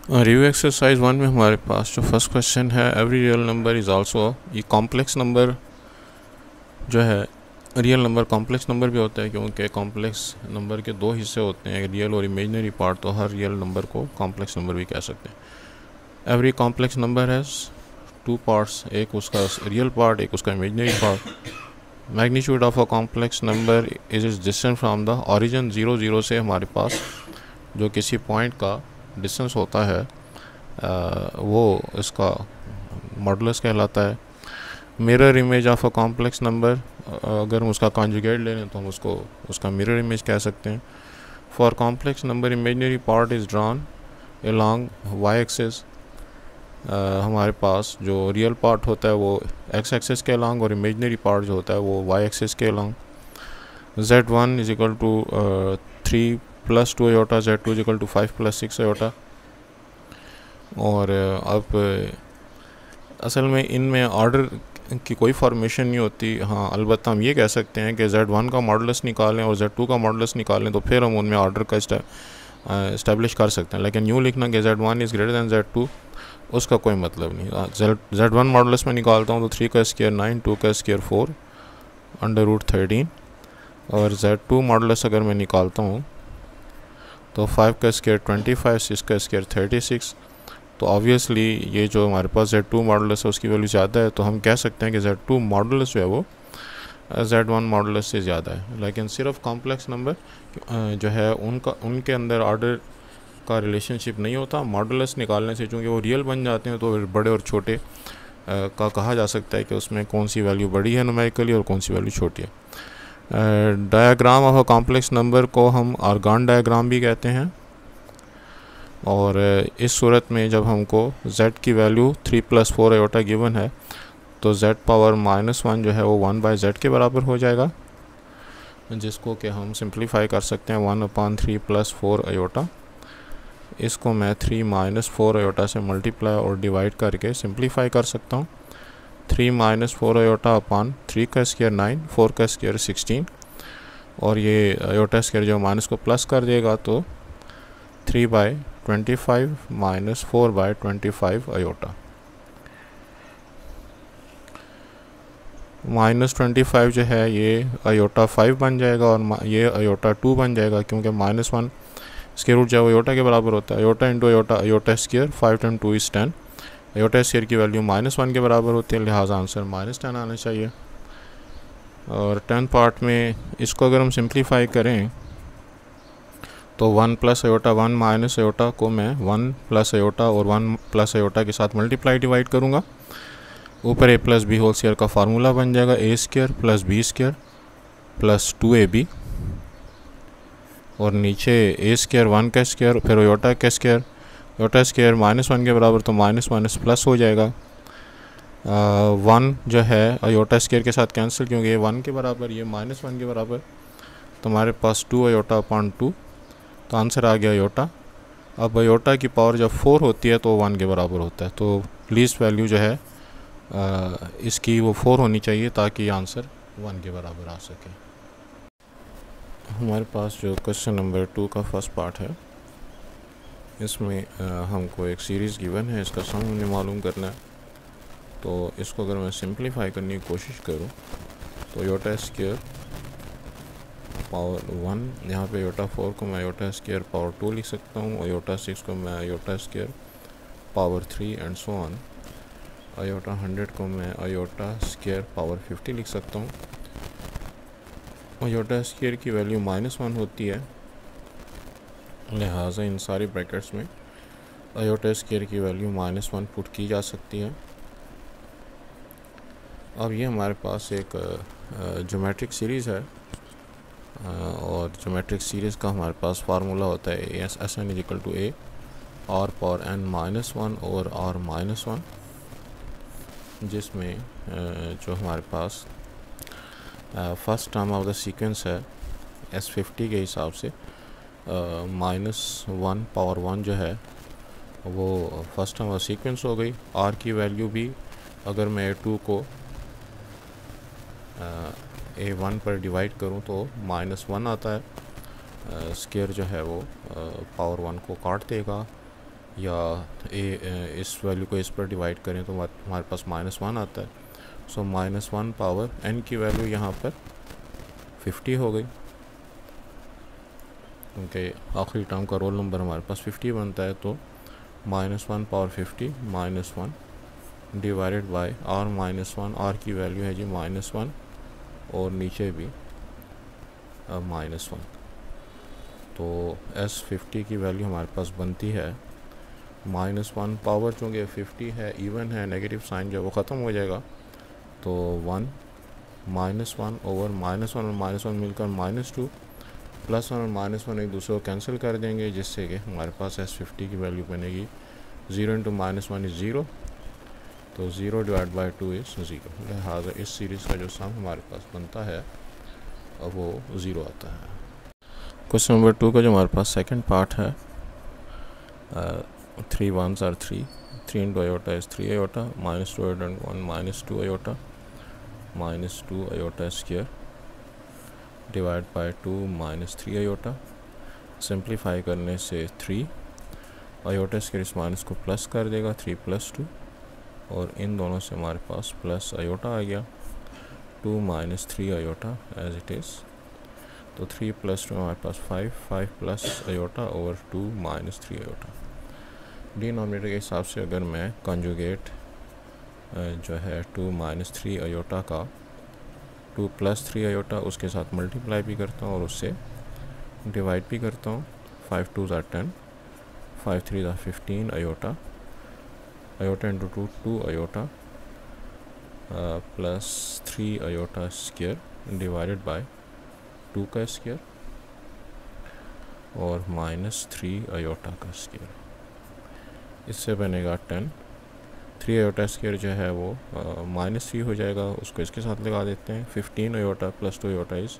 Review exercise 1 में हमारे पास जो फर्स्ट क्वेश्चन है, every real number is also, ये कॉम्प्लेक्स नंबर जो है, रियल नंबर कॉम्प्लेक्स नंबर भी होता है क्योंकि कॉम्प्लेक्स नंबर के दो हिस्से होते हैं, रियल और इमेजनरी पार्ट, तो हर रियल नंबर को कॉम्प्लेक्स नंबर भी कह सकते हैं। Every complex number has two parts, एक उसका रियल पार्ट, एक उसका imaginary part. Magnitude of a complex number is distance from the origin, 0 0 से हमारे पास जो किसी पॉइंट का डिस्टेंस होता है वो इसका मॉडुलस कहलाता है। Mirror image of a complex number, अगर हम उसका कॉन्जुगेट ले लें तो हम उसको उसका मिरर इमेज कह सकते हैं। For complex number imaginary part is drawn along y axis, हमारे पास जो रियल पार्ट होता है वो एक्स एक्सिस के अलॉन्ग और इमेजनरी पार्ट जो होता है वो वाई एक्सिस के along. Z1 is equal to 3 plus 2 iota, Z2 is equal to 5 plus 6 iota. और अब असल में इनमें ऑर्डर की कोई फॉर्मेशन नहीं होती। हाँ, अलबत्ता हम ये कह सकते हैं कि Z1 का मॉडुलस निकालें और Z2 का मॉडुलस निकालें तो फिर हम उनमें ऑर्डर का इस्टेब्लिश कर सकते हैं, लेकिन यूँ लिखना कि Z1 is greater than Z2 उसका कोई मतलब नहीं। Z1 मॉडुलस में निकालता हूँ तो 3 का स्क्वायर 9, 2 का स्क्वायर 4 √13, और Z2 मॉडुलस अगर मैं निकालता हूँ तो 5 का स्क्वायर 25, 6 का स्क्वायर 36। तो ऑब्वियसली ये जो हमारे पास Z2 मॉडुलस है उसकी वैल्यू ज़्यादा है, तो हम कह सकते हैं कि Z2 मॉडुलस जो है वो Z1 मॉडुलस से ज़्यादा है। लेकिन सिर्फ कॉम्प्लेक्स नंबर जो है उनके अंदर ऑर्डर का रिलेशनशिप नहीं होता। मॉडुलस निकालने से चूँकि वो रियल बन जाते हैं तो बड़े और छोटे का कहा जा सकता है कि उसमें कौन सी वैल्यू बड़ी है न्यूमेरिकली और कौन सी वैल्यू छोटी है। Diagram of a complex number को हम आर्गान डायग्राम भी कहते हैं। और इस सूरत में जब हमको z की वैल्यू 3 + 4 आयोटा गिवन है तो z पावर -1 जो है वो 1/z के बराबर हो जाएगा, जिसको कि हम सिंप्लीफाई कर सकते हैं 1/3 + 4 आयोटा। इसको मैं 3 - 4 आयोटा से मल्टीप्लाई और डिवाइड करके सिंप्लीफाई कर सकता हूँ। 3 - 4 आयोटा अपॉन 3 का स्क्वायर 9, 4 का स्क्वायर 16, और ये आयोटा स्क्वायर जो माइनस को प्लस कर देगा तो 3/25 - 4/25 आयोटा। -25 जो है ये आयोटा 5 बन जाएगा और ये आयोटा 2 बन जाएगा, क्योंकि -1 स्क्वायर रूट जो है आयोटा के बराबर होता है। Iota into iota, iota square, 5 × 2 = 10। Iota square की वैल्यू -1 के बराबर होती है, लिहाजा आंसर -10 आना चाहिए। और 10 पार्ट में इसको अगर हम सिंप्लीफाई करें तो 1 + आयोटा 1 - आयोटा को मैं 1 + आयोटा और 1 + आयोटा के साथ मल्टीप्लाई डिवाइड करूँगा। ऊपर a + b होल स्क्वायर का फार्मूला बन जाएगा a² + b² + 2ab, और नीचे a² 1 का स्क्वायर फिर आयोटा का स्क्वायर, आयोटा स्क्वायर -1 के बराबर तो माइनस प्लस हो जाएगा। 1 जो है आयोटा स्क्वायर के साथ कैंसिल, क्योंकि ये 1 के बराबर ये -1 के बराबर, तो हमारे पास 2 आयोटा अपॉन 2, तो आंसर आ गया आयोटा। अब आयोटा की पावर जब 4 होती है तो 1 के बराबर होता है, तो लीस्ट वैल्यू जो है इसकी वो 4 होनी चाहिए ताकि आंसर 1 के बराबर आ सके। हमारे पास जो क्वेश्चन नंबर 2 का फर्स्ट पार्ट है, इसमें हमको एक सीरीज़ गिवन है, इसका सम हमें मालूम करना है। तो इसको अगर मैं सिंप्लीफाई करने की कोशिश करूँ तो आयोटा स्क्वायर पावर 1, यहाँ पे आयोटा 4 को मैं आयोटा स्क्वायर पावर 2 लिख सकता हूँ, आयोटा 6 को मैं iota square power 3 and so on. Iota 100 को मैं आयोटा स्क्वायर पावर 50 लिख सकता हूँ। आयोटा स्क्वायर की वैल्यू -1 होती है, लिहाजा इन सारी ब्रैकेट्स में आयोटा स्क्वायर की वैल्यू -1 पुट की जा सकती है। अब ये हमारे पास एक ज्योमेट्रिक सीरीज़ है, और ज्योमेट्रिक सीरीज़ का हमारे पास फार्मूला होता है Sn = a r power n -1 और r -1, जिसमें जो हमारे पास first term of the sequence है S50 के हिसाब से -1 पावर 1 जो है वो फर्स्ट टर्म ऑफ सीक्वेंस हो गई। r की वैल्यू भी अगर मैं a2 को a1 पर डिवाइड करूं तो -1 आता है। स्क्वायर जो है वो पावर 1 को काट देगा, या इस वैल्यू को इस पर डिवाइड करें तो हमारे पास -1 आता है। सो -1 पावर n की वैल्यू यहाँ पर 50 हो गई, क्योंकि आखिरी टर्म का रोल नंबर हमारे पास 50 बनता है। तो -1 power 50 -1 divided by r -1, r की वैल्यू है जी -1 और नीचे भी -1। तो S50 की वैल्यू हमारे पास बनती है -1 पावर, चूँकि 50 है इवन है, नेगेटिव साइन जब वो ख़त्म हो जाएगा तो 1 -1 ओवर -1 और -1 मिलकर -2, +1 और -1 एक दूसरे को कैंसिल कर देंगे, जिससे कि हमारे पास S50 की वैल्यू बनेगी 0 × -1 इज़ 0, तो 0 डिवाइड बाई 2 इज़ 0। लिहाजा इस सीरीज़ का जो सम हमारे पास बनता है अब वो 0 आता है। क्वेश्चन नंबर 2 का जो हमारे पास सेकंड पार्ट है, 3 1s are 3, 3 into iota is 3 iota, -2 iota and 1 -2 iota, -2 iota square divide by 2 -3 iota। Simplify करने से 3 iota स्क्वायर इस माइनस को प्लस कर देगा, 3 + 2, और इन दोनों से हमारे पास प्लस iota आ गया, 2 -3 iota एज इट इज़। तो 3 + 2 हमारे पास 5, 5 plus iota over 2 -3 iota। Denominator के हिसाब से अगर मैं कॉन्जुगेट जो है 2 -3 iota का 2 + 3 iota उसके साथ मल्टीप्लाई भी करता हूँ और उससे डिवाइड भी करता हूँ। 5 2s are 10, 5 3s are 15 iota, iota into 2 2 iota plus 3 iota square divided bye 2 का स्क्वायर और -3 iota का स्क्वायर। इससे बनेगा 10। 3 iota स्क्वायर जो है वो -3 हो जाएगा, उसको इसके साथ लगा देते हैं। 15 iota + 2 iota इज़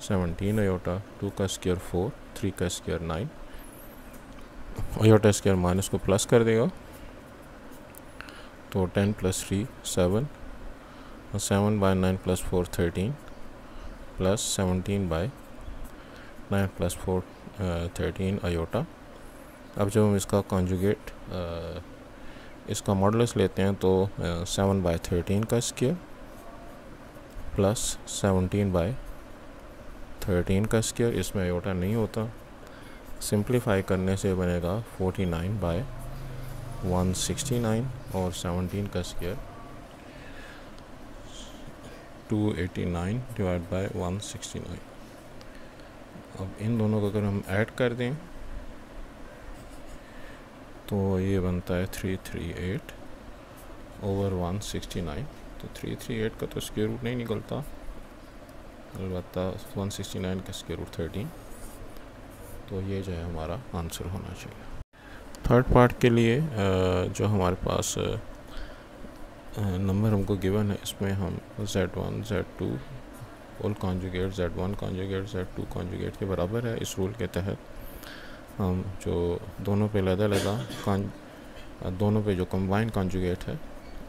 17 iota, 2 का स्क्वायर 4, 3 का स्क्वायर 9, iota स्क्वायर माइनस को प्लस कर देगा, तो 10 + 3 7, 7 बाय 9 + 4 13, प्लस 17 बाय 9 + 4 13 iota। अब जब हम इसका कॉन्जुगेट इसका मॉडुलस लेते हैं तो 7 बाय 13 का स्क्वायर प्लस 17 बाय 13 का स्क्वायर, इसमें आयोटा नहीं होता। सिंप्लीफाई करने से बनेगा 49 बाय 169 और 17 का स्क्वायर 289 डिवाइड बाय 169। अब इन दोनों को अगर हम ऐड कर दें तो ये बनता है 338 ओवर 169। तो 338 का तो स्क्वायर रूट नहीं निकलता, अलबत्ता 169 का स्क्वायर रूट 13। तो ये जो है हमारा आंसर होना चाहिए। थर्ड पार्ट के लिए जो हमारे पास नंबर हमको गिवन है, इसमें हम Z1 Z2 whole conjugate Z1 conjugate Z2 conjugate के बराबर है। इस रूल के तहत हम जो दोनों पे अलग-अलग दोनों पे जो कंबाइन कॉन्जुगेट है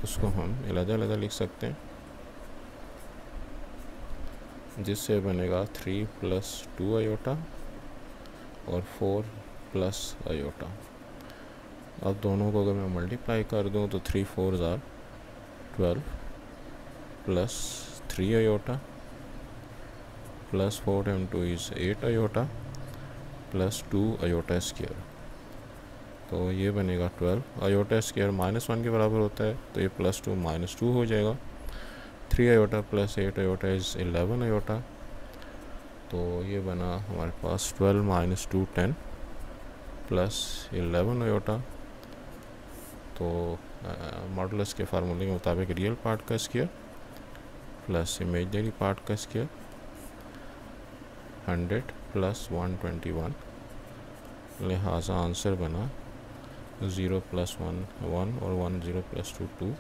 उसको हम अलग-अलग लिख सकते हैं, जिससे बनेगा 3 + 2 iota और 4 + iota। अब दोनों को अगर मैं मल्टीप्लाई कर दूं तो 3 4s are 12 plus 3 iota plus 4 × 2 is 8 iota plus 2 iota square. तो ये बनेगा 12 iota स्क्वायर -1 के बराबर होता है, तो ये +2 -2 हो जाएगा। 3 iota plus 8 iota is 11 iota। तो ये बना हमारे पास 12 - 2 10 प्लस 11 iota। तो मॉडुलस के फार्मूले के मुताबिक रियल पार्ट का स्क्वायर प्लस इमेजिनरी पार्ट का स्क्वायर 100 प्लस 121। लिहाजा आंसर बना 0 + 1 1 और 1 0 + 2 2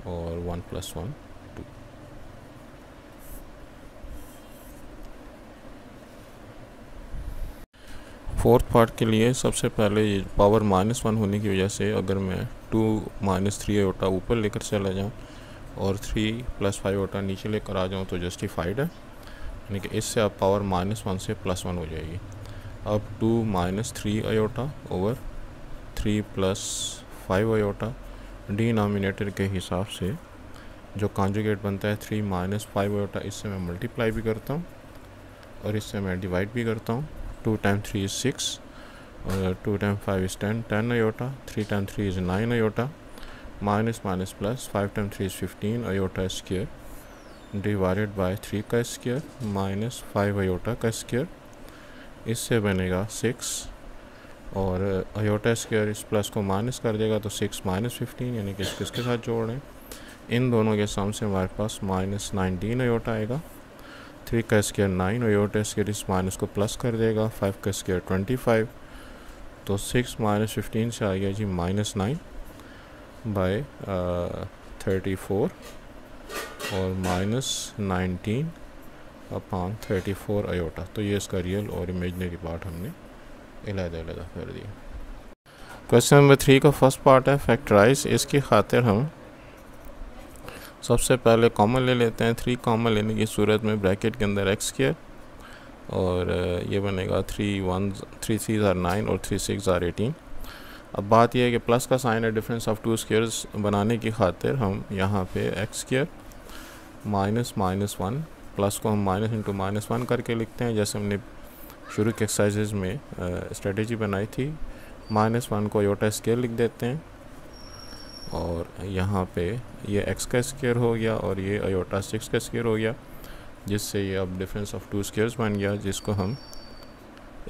और 1 + 1 2। फोर्थ पार्ट के लिए सबसे पहले ये पावर -1 होने की वजह से अगर मैं 2 - 3 iota ऊपर लेकर चला जाऊँ और 3 + 5 iota नीचे लेकर आ जाऊँ तो जस्टिफाइड है, यानी कि इससे अब पावर -1 से +1 हो जाएगी। अब 2 - 3 iota over 3 plus 5 iota, denominator के हिसाब से जो कॉन्जुगेट बनता है 3 माइनस 5 अयोटा, इससे मैं मल्टीप्लाई भी करता हूँ और इससे मैं डिवाइड भी करता हूँ। 2 टाइम 3 इज़ 6 और 2 time 5 is 10 iota, 3 time 3 is 9 iota, minus minus plus 5 time 3 is 15 iota square divided by 3 का स्क्वायर माइनस 5 अयोटा का स्क्वायर, इससे बनेगा 6 और अयोटा स्क्वायर इस प्लस को माइनस कर देगा तो 6 माइनस 15 यानी कि किसके साथ जोड़ रहे हैं, इन दोनों के सम से हमारे पास माइनस 19 अयोटा आएगा। 3 का स्क्वायर 9 अयोटा स्क्वायर इस माइनस को प्लस कर देगा, 5 का स्क्वायर 25, तो 6 माइनस 15 से आ गया जी माइनस 9 बाय 34 और माइनस 19 अपॉन 34 अयोटा। तो ये इसका रियल और इमेजनरी पार्ट हमने अलग-अलग कर दिया। क्वेश्चन नंबर 3 का फर्स्ट पार्ट है फैक्टराइज। इसकी खातिर हम सबसे पहले कॉमन ले लेते हैं। 3 कॉमन लेने की सूरत में ब्रैकेट के अंदर एक्स स्क्वायर और ये बनेगा 3 3 आर 9 और 3 6 आर 18। अब बात यह है कि प्लस का साइन है डिफरेंस ऑफ टू स्क्वायर्स बनाने की खातिर हम यहाँ पे x square minus minus 1 plus को हम माइनस इंटू माइनस 1 करके लिखते हैं, जैसे हमने शुरू के एक्सरसाइजेज में स्ट्रेटेजी बनाई थी। माइनस 1 को अयोटा स्क्वायर लिख देते हैं और यहाँ पे ये एक्स का स्क्वायर हो गया और ये अयोटा 6 का स्क्वायर हो गया, जिससे ये अब डिफरेंस ऑफ टू स्क्वायर्स बन गया, जिसको हम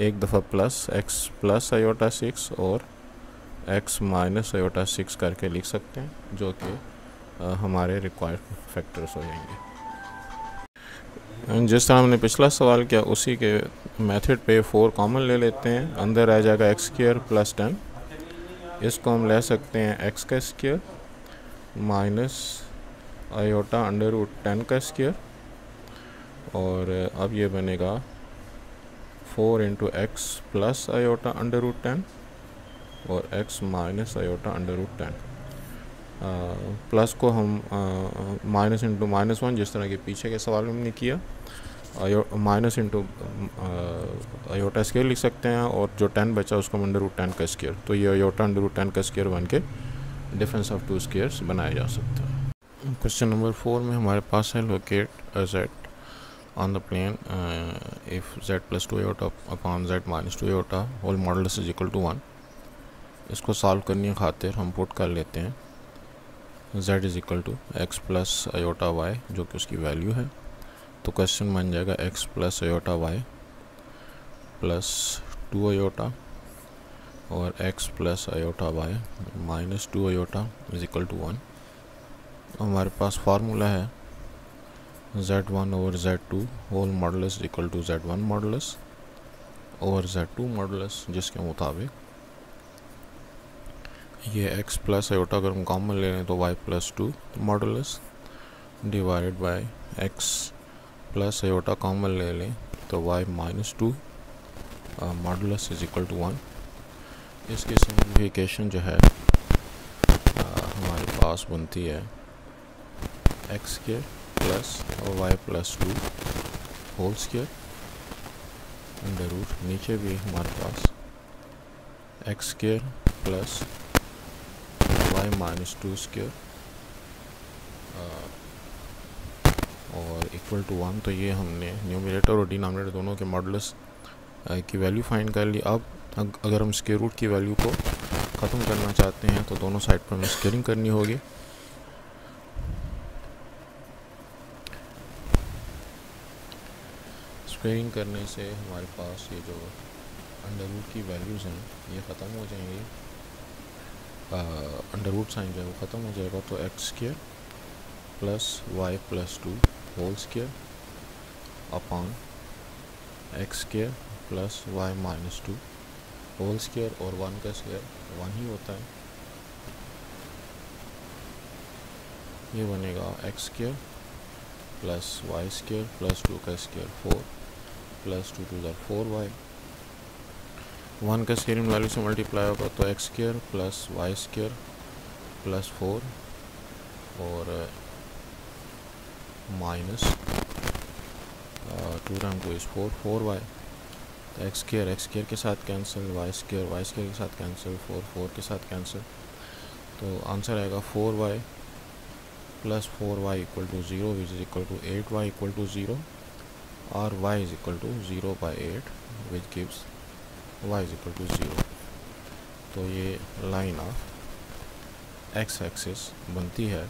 एक दफ़ा प्लस एक्स प्लस अयोटा 6 और एक्स माइनस अयोटा 6 करके लिख सकते हैं, जो कि हमारे रिक्वायर्ड फैक्टर्स हो जाएंगे। जिस तरह हमने पिछला सवाल किया उसी के मेथड पे 4 कॉमन ले लेते हैं। अंदर आ जाएगा एक्स स्क्वायर प्लस 10, इसको हम ले सकते हैं एक्स का square minus iota under root 10 का स्क्वायर और अब ये बनेगा 4 into x plus iota under root 10 और x minus iota under root 10। Plus को हम माइनस इंटू माइनस 1 जिस तरह के पीछे के सवाल में हमने किया, माइनस इंटू अयोटा स्क्वायर लिख सकते हैं और जो 10 बचा उसको अंडर रूट 10 का स्क्वायर, तो ये अयोटा अंडर रूट 10 का स्क्वायर बन के डिफरेंस ऑफ टू स्क्वायर्स बनाया जा सकता है। क्वेश्चन नंबर 4 में हमारे पास है locate a z on the plane if z plus 2 iota upon z minus 2 iota whole modulus is equal to 1। इसको सॉल्व करने खातिर हम पुट कर लेते हैं z is equal to x plus iota y, जो कि उसकी वैल्यू है। तो क्वेश्चन बन जाएगा x plus iota y plus 2 iota और x plus iota y minus 2 iota is equal to 1। हमारे पास फार्मूला है z1 over z2 whole modulus is equal to z1 modulus over z2 modulus, जिसके मुताबिक ये x प्लस अयोटा अगर हम common ले लें तो y plus 2 modulus divided by x plus iota common ले लें तो y minus 2 modulus is equal to 1। इसकी सिम्प्लिफिकेशन जो है हमारे पास बनती है x के प्लस और y plus 2 whole square under root, नीचे भी हमारे पास x square plus y minus 2 square और इक्वल टू 1। तो ये हमने न्यूमरेटर और डिनोमिनेटर दोनों के मॉडुलस की वैल्यू फाइंड कर ली। अब अगर हम स्क्वायर रूट की वैल्यू को ख़त्म करना चाहते हैं तो दोनों साइड पर हमें स्क्वेयरिंग करनी होगी। स्क्वेयरिंग करने से हमारे पास ये जो अंडर रूट की वैल्यूज़ हैं ये ख़त्म हो जाएंगी, अंडर रूट साइन जो है वो ख़त्म हो जाएगा। तो x square plus y plus 2 whole square upon x square plus y minus 2 whole square और 1 का स्क्वायर 1 ही होता है। ये बनेगा x square plus y square plus 2 का square 4 plus 2 to the 4y। 1 का स्क्वायर इन वैल्यू से मल्टीप्लाई होगा तो x square plus y square plus 4 और माइनस 2 टाइम 2 इज़ 4 4y तो एक्स स्केयर के साथ कैंसिल, वाई स्केयर के साथ कैंसिल, 4 के साथ कैंसिल। तो आंसर आएगा 4y plus 4y equal to 0 which is equal to 8y equal to 0 और y is equal to 0/8 which gives y is equal to 0। तो ये लाइन ऑफ एक्स एक्सिस बनती है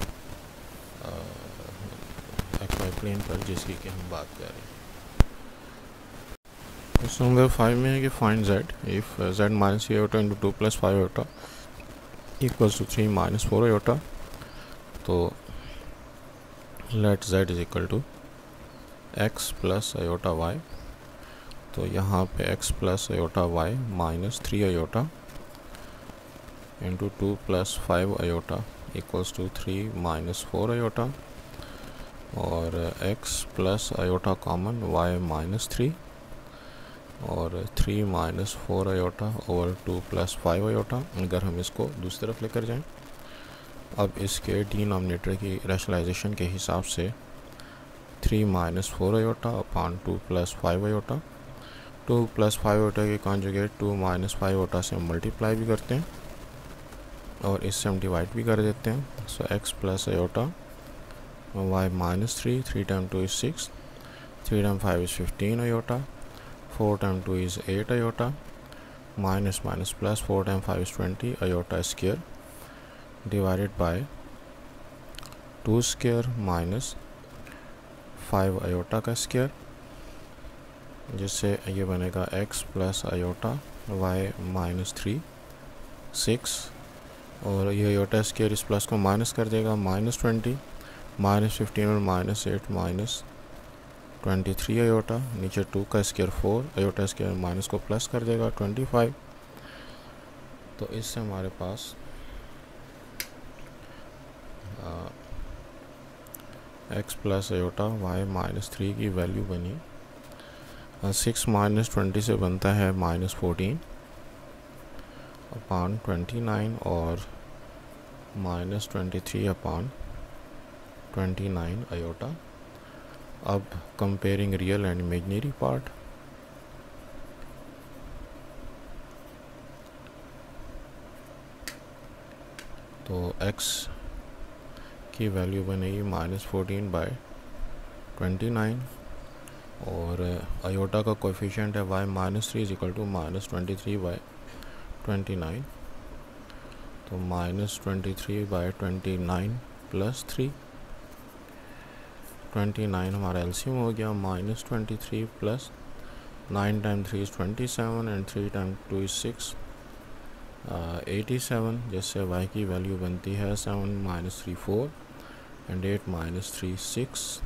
XY प्लेन पर जिसकी कि हम बात कर रहे हैं। क्वेश्चन नंबर 5 में है कि find z if z minus iota into 2 plus 5 iota equals to 3 minus 4 iota. तो let z is equal to x plus iota y। तो यहाँ पे x plus iota y minus 3 iota into 2 plus 5 iota equals to 3 minus 4 iota और x plus iota common y minus 3 और 3 minus 4 iota over 2 plus 5 iota. अगर हम इसको दूसरी तरफ लेकर जाएं, अब इसके डिनोमिनेटर की रैशनलाइजेशन के हिसाब से 3 minus 4 iota upon 2 plus 5 iota, 2 plus 5 iota के कॉन्जुगेट 2 माइनस 5 आयोटा से मल्टीप्लाई भी करते हैं और इससे हम डिवाइड भी कर देते हैं। सो x plus iota y minus 3, 3 time 2 is 6, 3 time 5 is 15 iota, 4 time 2 is 8 iota, minus minus plus 4 time 5 is 20 iota square divided bye 2 square minus 5 iota का स्क्वायर, जिससे ये बनेगा x plus iota y minus 3 6 और ये iota square इस plus को minus कर देगा, माइनस 20 माइनस 15 और माइनस 8 माइनस 23 आयोटा, नीचे 2 का स्क्वायर 4 आयोटा स्क्वायर माइनस को प्लस कर देगा 25। तो इससे हमारे पास x plus iota y minus 3 की वैल्यू बनी 6 माइनस 20 से बनता है माइनस 14 अपॉन 29 और माइनस 23 अपॉन 29 आयोटा। अब comparing real and imaginary part, तो x की वैल्यू बनेगी माइनस 14/29 और आयोटा का कोएफिशिएंट है y minus 3 is equal to minus 23/29। तो माइनस 23/29 प्लस 3, 29 हमारा एलसीएम हो गया, minus 23 plus 9 time 3 is 27 and 3 time 2 is 6 87, जिससे y की वैल्यू बनती है 7 minus 3 4 and 8 minus 3 6,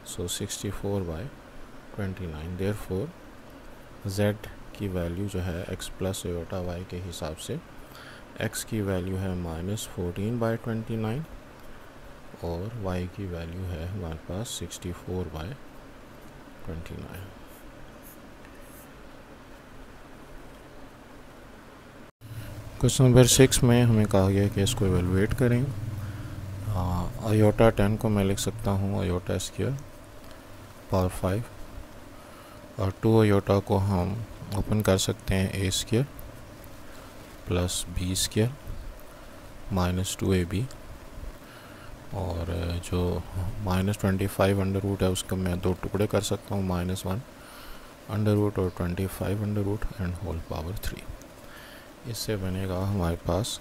so 64/29। Therefore z की वैल्यू जो है x प्लस आयोटा y के हिसाब से x की वैल्यू है माइनस 14/29 और y की वैल्यू है हमारे पास 64/29। क्वेश्चन नंबर 6 में हमें कहा गया कि इसको एवेलुएट करें। आयोटा 10 को मैं लिख सकता हूँ आयोटा स्क्वायर पावर 5 और 2 आयोटा को हम ओपन कर सकते हैं a square plus b square minus 2ab और जो माइनस 25 अंडर रूट है उसका मैं 2 टुकड़े कर सकता हूँ, -1 अंडर रूट और 25 under root and whole power 3। इससे बनेगा हमारे पास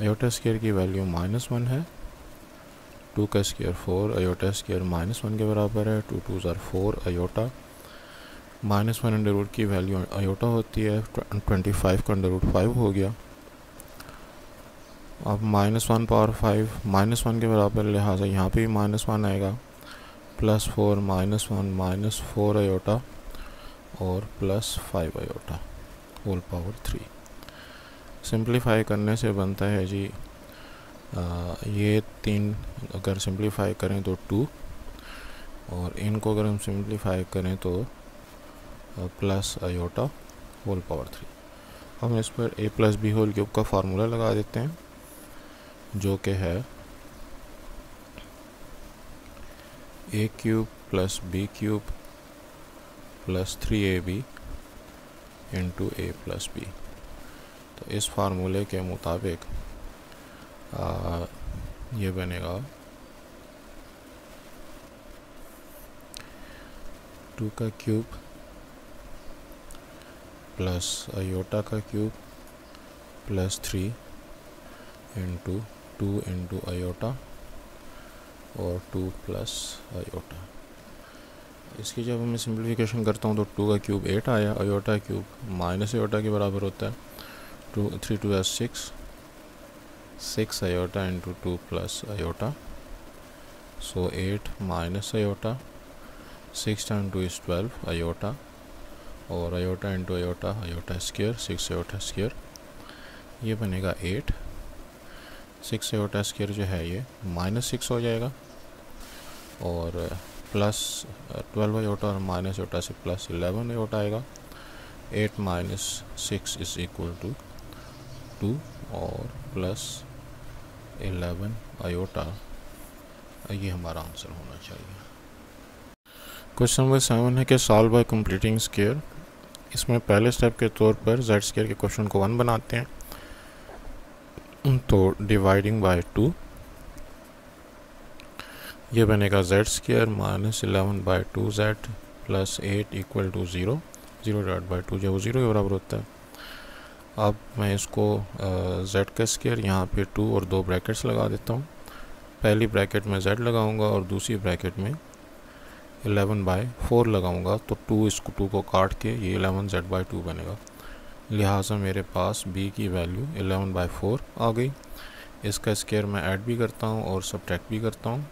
आयोटा स्क्वायर की वैल्यू -1 है, 2 का स्क्वायर 4 आयोटा स्क्वायर -1 के बराबर है, 2 2s are 4 iota, -1 under root की वैल्यू आयोटा होती है, 25 का अंडर रूट 5 हो गया। अब -1 पावर 5 -1 के बराबर, लिहाजा यहाँ पे भी -1 आएगा, +4 -1 -4 आयोटा और +5 आयोटा होल पावर 3। सिंप्लीफाई करने से बनता है जी ये 3 अगर सिंप्लीफाई करें तो 2 और इनको अगर हम सिंप्लीफाई करें तो प्लस आयोटा होल पावर 3। हम इस पर a plus B whole cube का फार्मूला लगा देते हैं जो कि है a cube plus b cube plus 3ab into A plus B. तो इस फार्मूले के मुताबिक ये बनेगा 2 का क्यूब प्लस आयोटा का cube plus 3 into 2 into iota और 2 प्लस आयोटा। इसकी जब मैं सिंप्लीफिकेशन करता हूँ तो 2 का क्यूब 8 आया, आयोटा क्यूब माइनस आयोटा के बराबर होता है, 3 2 6 iota into 2 plus iota, so 8 minus iota, 6 time 2 is 12 iota, और iota into iota, iota square 6 iota square, ये बनेगा 8। 6 आयोटा स्क्वायर जो है ये -6 हो जाएगा, और प्लस 12 आयोटा और माइनस आयोटा से प्लस 11 आयोटा आएगा। 8 माइनस 6 इज़ इक्वल टू 2 और प्लस 11 आयोटा, ये हमारा आंसर होना चाहिए। क्वेश्चन नंबर 7 है कि सॉल्व बाय कंप्लीटिंग स्क्वायर। इसमें पहले स्टेप के तौर पर जेड स्क्वायर के क्वेश्चन को 1 बनाते हैं, तो डिवाइडिंग बाय 2, ये बनेगा Z square minus 11 by 2 Z plus 8 equal to 0, 0 divide by 2 जब वो 0 के बराबर होता है। अब मैं इसको जेड का स्क्वायर यहाँ पे 2 और 2 ब्रैकेट्स लगा देता हूँ। पहली ब्रैकेट में जेड लगाऊंगा और दूसरी ब्रैकेट में 11 बाई 4 लगाऊंगा, तो 2 को काट के ये 11 जेड बाई 2 बनेगा। लिहाजा मेरे पास b की वैल्यू 11 बाई 4 आ गई। इसका स्क्वायर मैं ऐड भी करता हूँ और सब्ट्रैक्ट भी करता हूँ।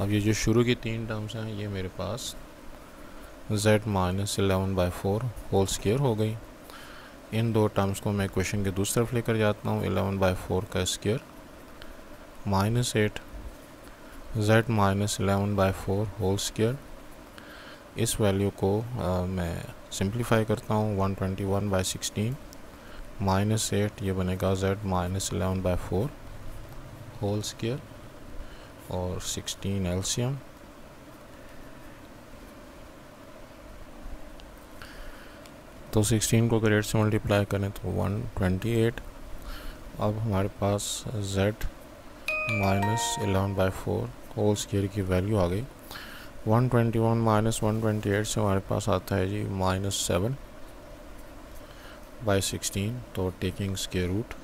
अब ये जो शुरू की 3 टर्म्स हैं ये मेरे पास z minus 11 by 4 whole square हो गई। इन 2 टर्म्स को मैं इक्वेशन के दूसरी तरफ लेकर जाता हूँ। 11 बाई 4 का square minus 8 z minus 11 by 4 whole square. इस वैल्यू को मैं सिंप्लीफाई करता हूँ। 121 बाई 16 माइनस 8, ये बनेगा z minus 11 by 4 whole square और 16 एलसीएम। तो 16 को अगर 8 से मल्टीप्लाई करें तो 128। अब हमारे पास z minus 11 by 4 whole square की वैल्यू आ गई। 121 माइनस 128 से हमारे पास आता है जी -7 बाई 16, तो टेकिंग स्क्वायर रूट,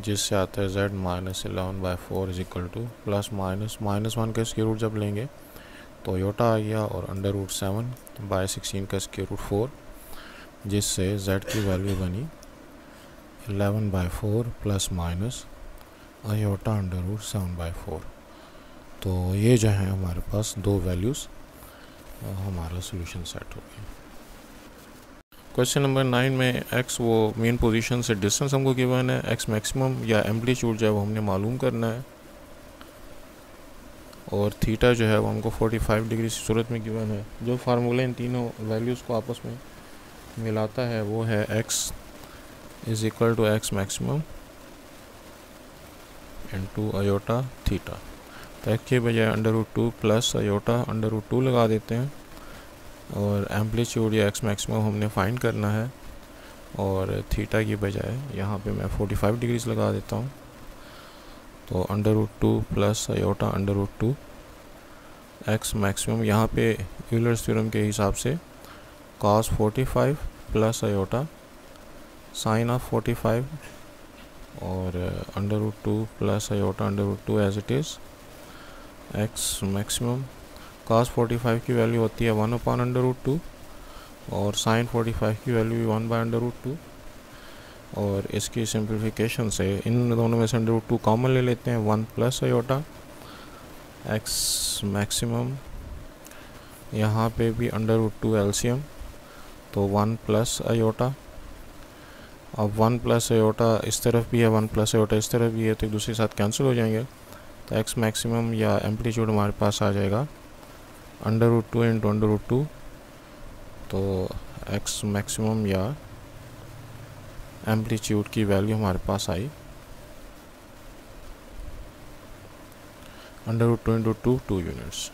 जिससे आता है z minus 11 by 4 is equal two plus minus -1 का स्क्वायर रूट जब लेंगे तो योटा आ गया, और √7 बाई 16 का स्क्वायर रूट 4, जिससे z की वैल्यू बनी 11 by 4 plus minus iota √7 by 4। तो ये जो है हमारे पास 2 वैल्यूज़, हमारा सोल्यूशन सेट हो गया। क्वेश्चन नंबर 9 में x वो मेन पोजीशन से डिस्टेंस हमको गिवन है, x मैक्सिमम या एम्पलीट्यूड जो है वो हमने मालूम करना है, और थीटा जो है वो हमको 45 डिग्री की सूरत में गिवन है। जो फार्मूला इन तीनों वैल्यूज़ को आपस में मिलाता है वो है x is equal to x maximum into iota theta. तो x के बजाय √2 प्लस आयोटा √2 लगा देते हैं, और एम्पलीट्यूड या x मैक्सिमम हमने फाइंड करना है, और थीटा की बजाय यहाँ पे मैं 45 डिग्रीज लगा देता हूँ। तो √2 प्लस आयोटा √2 x मैक्सिमम, यहाँ पे यूलर्स थ्योरम के हिसाब से cos 45 plus iota sine of 45, और √2 plus iota √2 as it is x maximum. cos 45 की वैल्यू होती है 1/√2, और sin 45 की वैल्यू भी 1/√2, और इसकी सिंप्लीफिकेशन से इन दोनों में से √2 कॉमन ले लेते हैं, 1 प्लस आयोटा x मैक्सिमम, यहाँ पे भी √2 एलसीएम, तो 1 प्लस आयोटा। अब 1 प्लस आयोटा इस तरफ भी है, 1 प्लस आयोटा इस तरफ भी है, तो एक दूसरे के साथ कैंसिल हो जाएंगे। तो x मैक्सिमम या एम्पलीट्यूड हमारे पास आ जाएगा √2 इंटू √2, तो x मैक्सिमम या एम्पलीट्यूड की वैल्यू हमारे पास आई √2 इंटू 2 यूनिट्स।